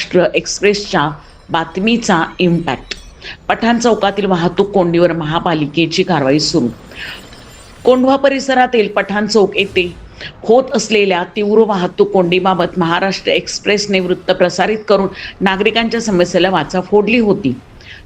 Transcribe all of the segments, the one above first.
महाराष्ट्र एक्सप्रेसच्या बातमीचा इम्पॅक्ट. पठाण चौकातील वाहतूक कोंडीवर महापालिकेची कारवाई सुरू. कोंढवा परिसरातील पठाण चौक येथे होत असलेल्या तीव्र वाहतूक कोंडीबाबत महाराष्ट्र एक्सप्रेसने वृत्त प्रसारित करून नागरिकांच्या समस्येला वाचा फोडली होती.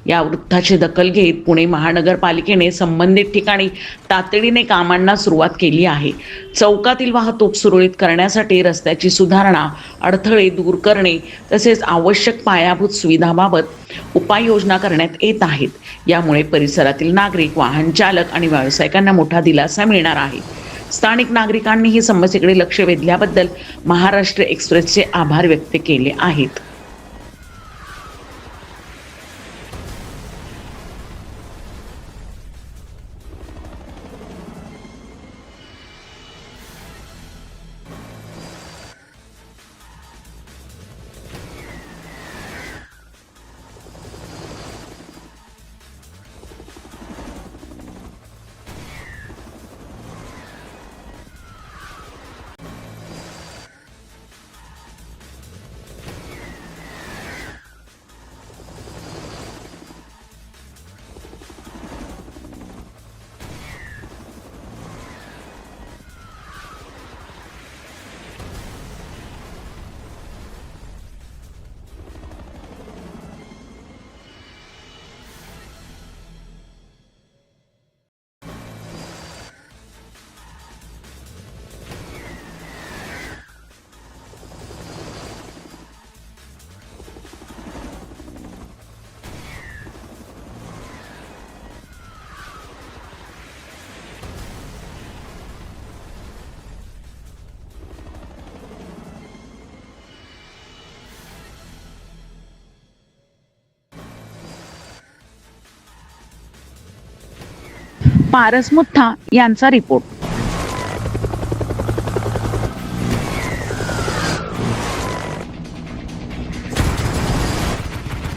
या वृत्ताची दखल घेत पुणे महानगरपालिकेने संबंधित ठिकाणी तातडीने कामांना सुरुवात केली आहे. चौकातील वाहतूक सुरळीत करण्यासाठी रस्त्याची सुधारणा, अडथळे दूर करणे तसेच आवश्यक पायाभूत सुविधांबाबत उपाययोजना करण्यात येत आहेत. यामुळे परिसरातील नागरिक, वाहन चालक आणि व्यावसायिकांना मोठा दिलासा मिळणार आहे. स्थानिक नागरिकांनी ही समस्येकडे लक्ष वेधल्याबद्दल महाराष्ट्र एक्सप्रेसचे आभार व्यक्त केले आहेत. पारस मुथा यांचा रिपोर्ट.